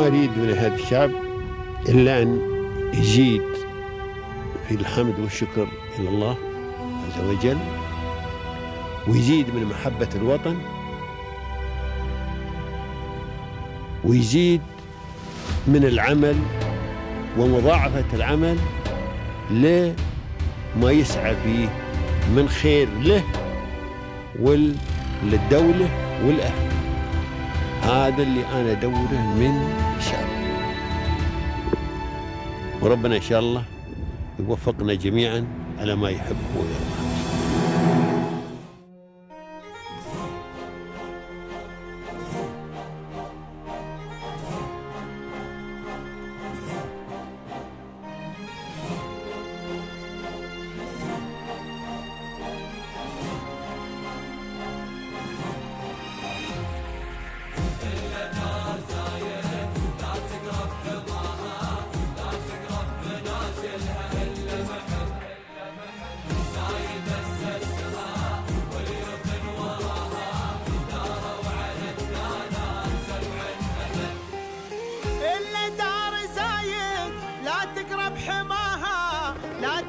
ما أريد من هذا الشعب إلا أن يزيد في الحمد والشكر إلى الله عز وجل، ويزيد من محبة الوطن، ويزيد من العمل ومضاعفة العمل لما يسعى فيه من خير له وللدولة والأهل. هذا اللي أنا أدوره من الشعب، وربنا إن شاء الله يوفقنا جميعا على ما يحب ويرضى.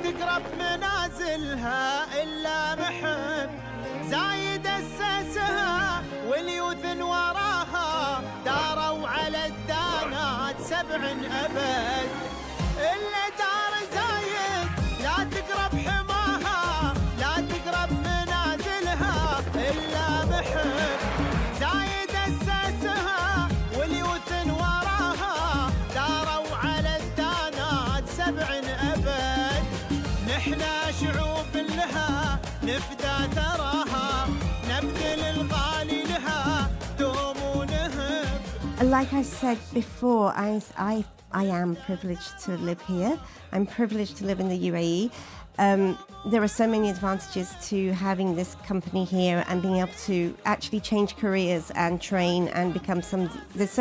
تقرب منازلها إلا محب زايد أسسها واليوثن وراها داروا على الدانات 7 أبد. إلا دار زايد لا تقرب حماها لا تقرب منازلها إلا محب زايد أسسها واليوثن وراها داروا على الدانات 7 أبد. نحنا شعوب لها نفدى ثراها نبذل الغالي لها دوم ونهب. Like I said before, I am privileged to live here. I'm privileged to live in the UAE. There are so many advantages to having this company here and being able to actually change careers and train and become there's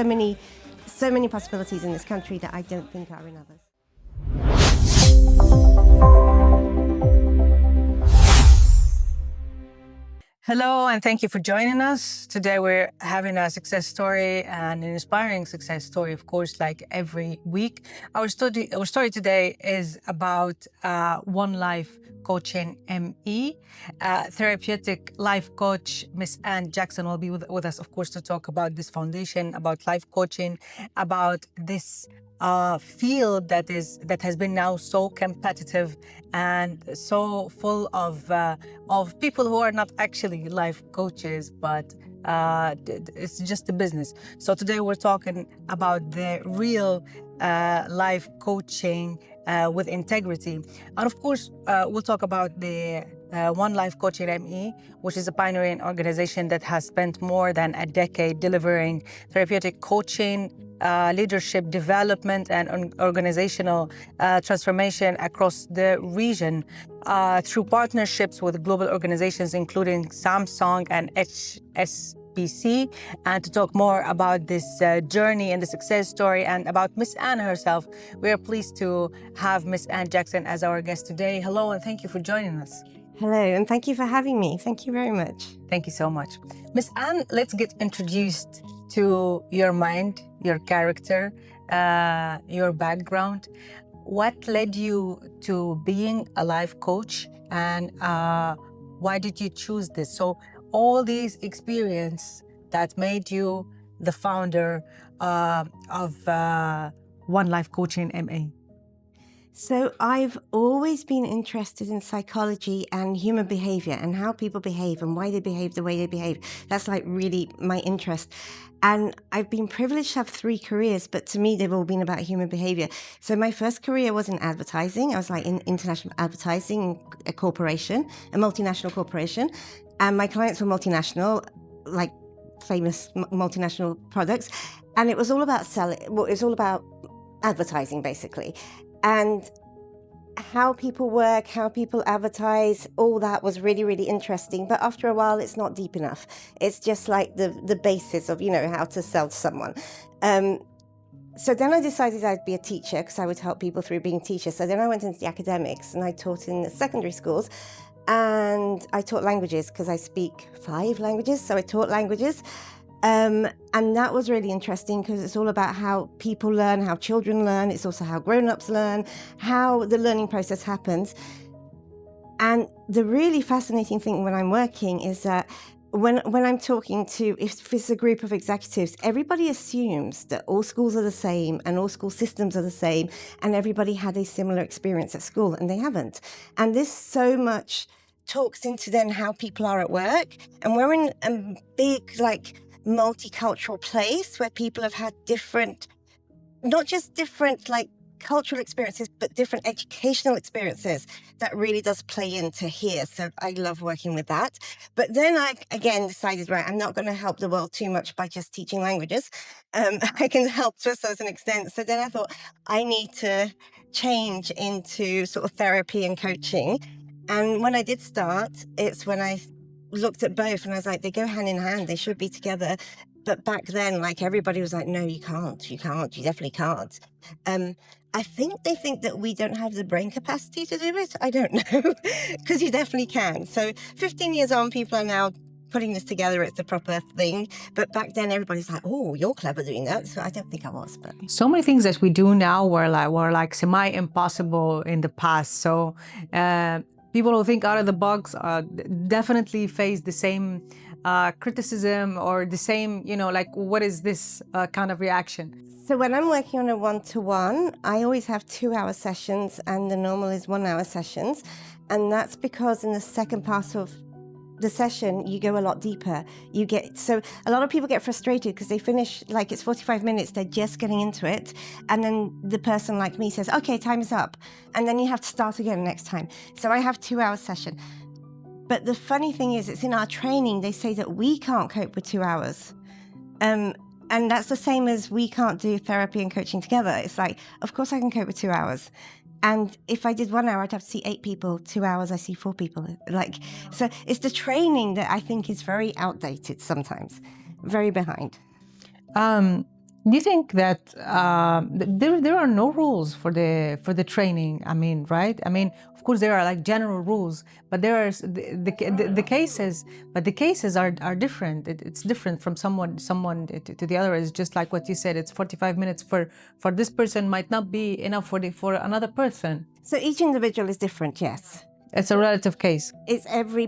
so many possibilities in this country that I don't think are in others. Hello, and thank you for joining us. Today we're having a success story and an inspiring success story, of course, like every week. Our story today is about One Life Coaching ME. Therapeutic life coach Miss Anne Jackson will be with us, of course, to talk about this foundation, about life coaching, about this field that has been now so competitive and so full of people who are not actually life coaches, but it's just a business. So today we're talking about the real life coaching with integrity, and of course we'll talk about the One Life Coaching ME, which is a pioneering organization that has spent more than a decade delivering therapeutic coaching, leadership development and organizational transformation across the region through partnerships with global organizations including Samsung and HSBC. And to talk more about this journey and the success story and about Miss Anne herself, we are pleased to have Miss Anne Jackson as our guest today. Hello, and thank you for joining us. Hello, and thank you for having me. Thank you very much. Thank you so much. Miss Anne, let's get introduced to your mind, your character, your background. What led you to being a life coach, and why did you choose this? So all these experience that made you the founder of One Life Coaching MA. So I've always been interested in psychology and human behavior and how people behave and why they behave the way they behave. That's like really my interest. And I've been privileged to have 3 careers, but to me, they've all been about human behavior. So my first career was in advertising. I was like in international advertising, a corporation, a multinational corporation. And my clients were multinational, like famous multinational products. And it was all about selling. Well, it was all about advertising, basically. And how people work, how people advertise, all that was really, really interesting. But after a while, it's not deep enough. It's just like the basis of, how to sell to someone. So then I decided I'd be a teacher because I would help people through being teachers. So then I went into the academics and I taught in the secondary schools. And I taught languages because I speak 5 languages. So I taught languages. And that was really interesting because it's all about how people learn, how children learn. It's also how grown-ups learn, how the learning process happens. And the really fascinating thing when I'm working is that when I'm talking to, if it's a group of executives, everybody assumes that all schools are the same and all school systems are the same and everybody had a similar experience at school, and they haven't. And this so much talks into then how people are at work. And we're in a big, like, multicultural place where people have had different, not just different, like, cultural experiences, but different educational experiences that really does play into here. So I love working with that. But then I, again, decided, right, I'm not going to help the world too much by just teaching languages. I can help to a certain extent. So then I thought I need to change into sort of therapy and coaching. And when I did start, it's when I looked at both and I was like, they go hand in hand, they should be together. But back then, like, everybody was like, no, you can't, you definitely can't. I think they think that we don't have the brain capacity to do it. I don't know, because you definitely can. So 15 years on, people are now putting this together. It's the proper thing. But back then, everybody's like, oh, you're clever doing that. So I don't think I was. But So many things that we do now were like semi-impossible in the past. So people who think out of the box definitely face the same criticism or the same, like, what is this kind of reaction? So when I'm working on a one-to-one, I always have 2-hour sessions and the normal is 1-hour sessions. And that's because in the second part of the session, you go a lot deeper. So a lot of people get frustrated because they finish, like, it's 45 minutes, they're just getting into it. And then the person like me says, okay, time is up. And then you have to start again next time. So I have 2-hour session. But the funny thing is, it's in our training, they say that we can't cope with 2 hours. And that's the same as we can't do therapy and coaching together. It's like, of course I can cope with 2 hours. And if I did 1 hour, I'd have to see 8 people. 2 hours, I see 4 people. Like, so it's the training that I think is very outdated sometimes, very behind. Do you think that there are no rules for the training? I mean, right? I mean, of course there are like general rules, but there are the cases. But the cases are different. It's different from someone to the other. It's just like what you said. It's 45 minutes for this person might not be enough for another person. So each individual is different. Yes, it's a relative case. It's every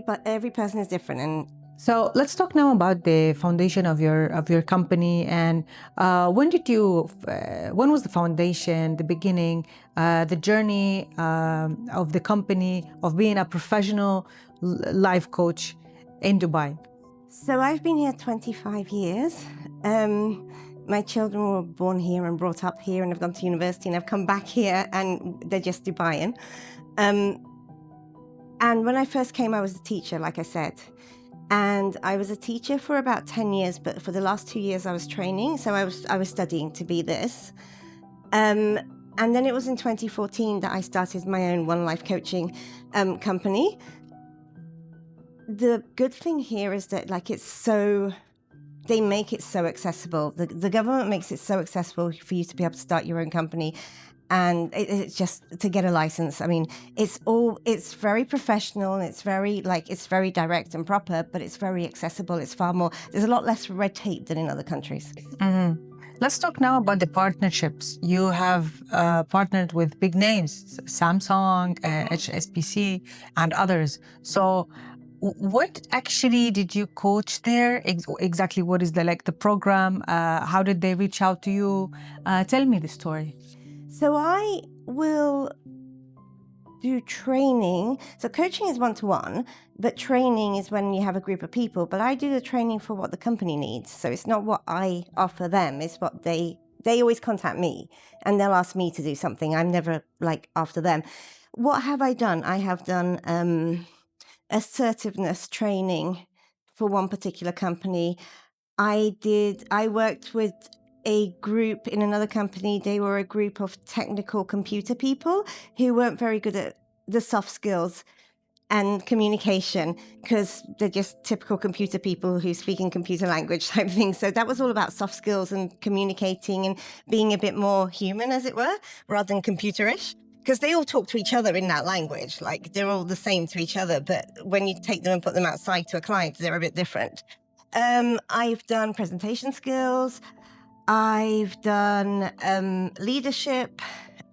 person is different. And so let's talk now about the foundation of your company, and when was the foundation, the beginning, the journey of the company of being a professional life coach in Dubai? So I've been here 25 years. My children were born here and brought up here and have gone to university and have come back here and they're just Dubaian. And when I first came, I was a teacher, like I said. And I was a teacher for about 10 years, but for the last 2 years I was training. So I was studying to be this. And then it was in 2014 that I started my own One Life coaching company. The good thing here is that, like, they make it so accessible. The government makes it so accessible for you to be able to start your own company. And it's just to get a license. I mean, it's very professional and it's very direct and proper, but it's very accessible. It's there's a lot less red tape than in other countries. Mm-hmm. Let's talk now about the partnerships. You have partnered with big names, Samsung, HSBC, and others. So what actually did you coach there? Exactly what is the program? How did they reach out to you? Tell me the story. So I will do training. So coaching is one-to-one, but training is when you have a group of people. But I do the training for what the company needs. So it's not what I offer them, it's what they always contact me and they'll ask me to do something. I'm never like after them. What have I done? I have done assertiveness training for one particular company. I worked with a group in another company. They were a group of technical computer people who weren't very good at the soft skills and communication because they're just typical computer people who speak in computer language type thing. So that was all about soft skills and communicating and being a bit more human, as it were, rather than computerish. Because they all talk to each other in that language. Like, they're all the same to each other. But when you take them and put them outside to a client, they're a bit different. I've done presentation skills. I've done leadership.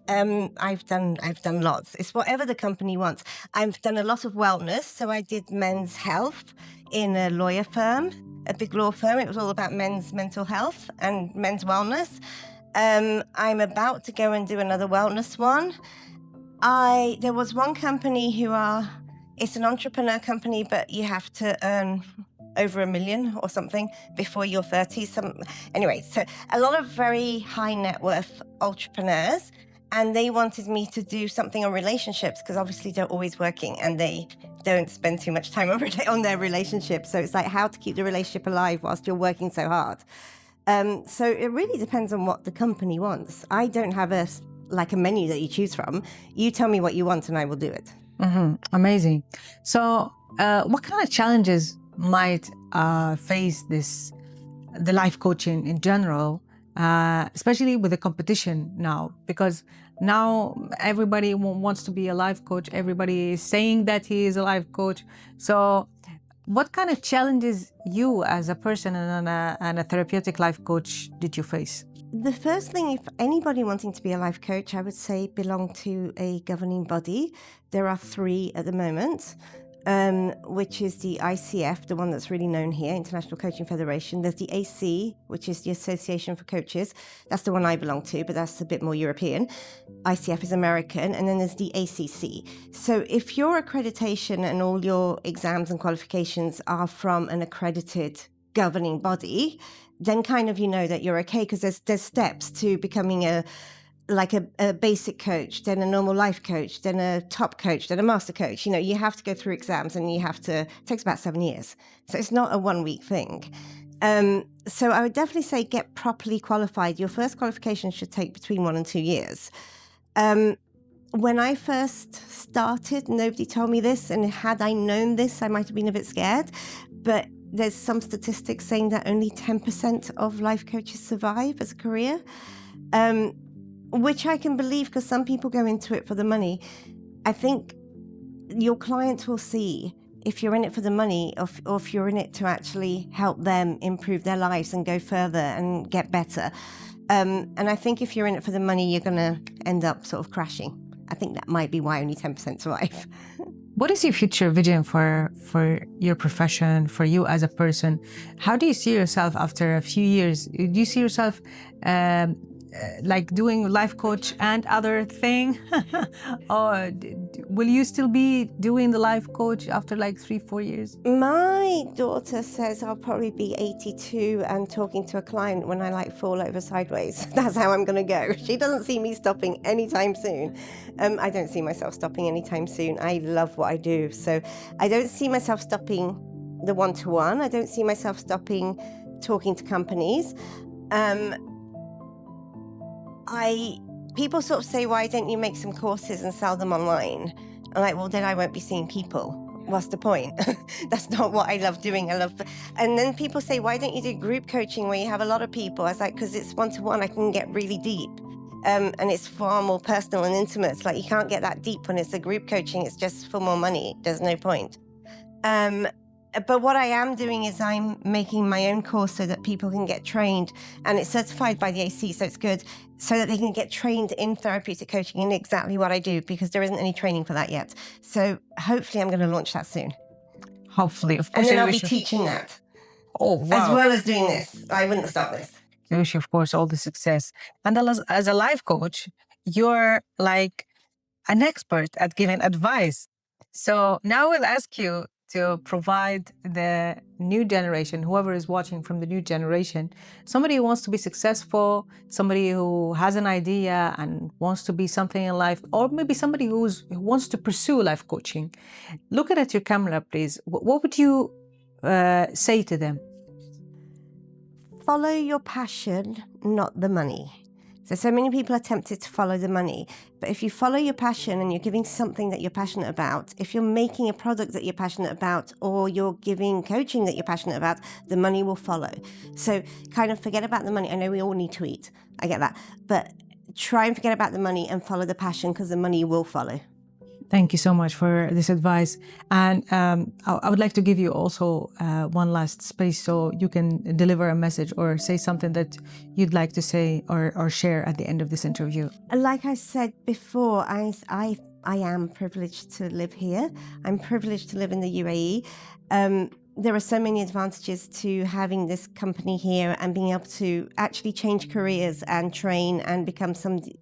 I've done lots. It's whatever the company wants. I've done a lot of wellness. So I did men's health in a lawyer firm, a big law firm. It was all about men's mental health and men's wellness. I'm about to go and do another wellness one. There was one company it's an entrepreneur company, but you have to earn over $1 million or something before you're 30. Anyway, so a lot of very high net worth entrepreneurs, and they wanted me to do something on relationships because obviously they're always working and they don't spend too much time on their relationship. So it's like how to keep the relationship alive whilst you're working so hard. So it really depends on what the company wants. I don't have a menu that you choose from. You tell me what you want and I will do it. Amazing. So what kind of challenges might face the life coaching in general, especially with the competition now? Because now everybody wants to be a life coach. Everybody is saying that he is a life coach. So what kind of challenges you as a person and a therapeutic life coach did you face? The first thing, if anybody wanting to be a life coach, I would say belong to a governing body. There are 3 at the moment, which is the ICF, the one that's really known here, International Coaching Federation. There's the AC, which is the Association for Coaches. That's the one I belong to, but that's a bit more European. ICF is American, and then there's the ACC. So if your accreditation and all your exams and qualifications are from an accredited governing body, then kind of you know that you're okay, because there's steps to becoming a basic coach, then a normal life coach, then a top coach, then a master coach. You have to go through exams, and it takes about 7 years. So it's not a 1-week thing. So I would definitely say get properly qualified. Your first qualification should take between 1 and 2 years. When I first started, nobody told me this, and had I known this, I might have been a bit scared. But there's some statistics saying that only 10% of life coaches survive as a career, which I can believe because some people go into it for the money. I think your client will see if you're in it for the money or if you're in it to actually help them improve their lives and go further and get better. And I think if you're in it for the money, you're going to end up sort of crashing. I think that might be why only 10% survive. What is your future vision for your profession, for you as a person? How do you see yourself after a few years? Do you see yourself like doing life coach and other thing? Or will you still be doing the life coach after like 3-4 years? My daughter says I'll probably be 82 and talking to a client when I fall over sideways. That's how I'm going to go. She doesn't see me stopping anytime soon. I don't see myself stopping anytime soon. I love what I do. So I don't see myself stopping the one-to-one. I don't see myself stopping talking to companies. People sort of say, why don't you make some courses and sell them online? I'm like, well, then I won't be seeing people. What's the point? That's not what I love doing. And then people say, why don't you do group coaching where you have a lot of people? I was like, because it's one-to-one, I can get really deep. And it's far more personal and intimate. It's like you can't get that deep when it's a group coaching. It's just for more money. There's no point. But what I am doing is I'm making my own course so that people can get trained, and it's certified by the AC, so it's good, so that they can get trained in therapeutic coaching in exactly what I do, because there isn't any training for that yet. So hopefully I'm going to launch that soon. Hopefully, of course. And then I'll be teaching that. Oh, wow. As well as doing this. I wouldn't stop this. I wish you, of course, all the success. And as a life coach, you're like an expert at giving advice. So now we'll ask you to provide the new generation, whoever is watching from the new generation, somebody who wants to be successful, somebody who has an idea and wants to be something in life, or maybe somebody who wants to pursue life coaching. Looking at your camera, please, what would you say to them? Follow your passion, not the money. So many people are tempted to follow the money, but if you follow your passion and you're giving something that you're passionate about, if you're making a product that you're passionate about, or you're giving coaching that you're passionate about, the money will follow. So kind of forget about the money. I know we all need to eat. I get that. But try and forget about the money and follow the passion, because the money will follow. Thank you so much for this advice. And I would like to give you also one last space so you can deliver a message or say something that you'd like to say or share at the end of this interview. Like I said before, I am privileged to live here. I'm privileged to live in the UAE. There are so many advantages to having this company here and being able to actually change careers and train and become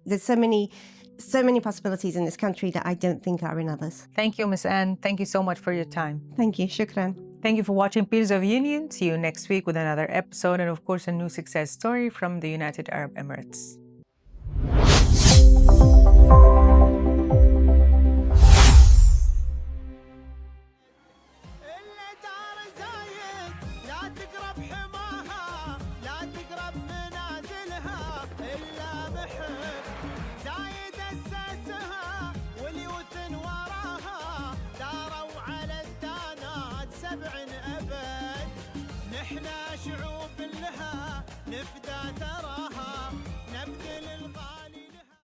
there's so many possibilities in this country that I don't think are in others. Thank you, Ms. Anne. Thank you so much for your time. Thank you. Shukran. Thank you for watching Peers of Union. See you next week with another episode and, of course, a new success story from the United Arab Emirates. اللي دار زايد لا تقرب حماها لا تقرب منازلها إلا محب زايد أسسها واليوثن وراها داروا على الدانات 7 أبد نحنا شعوب لها نفدى ترى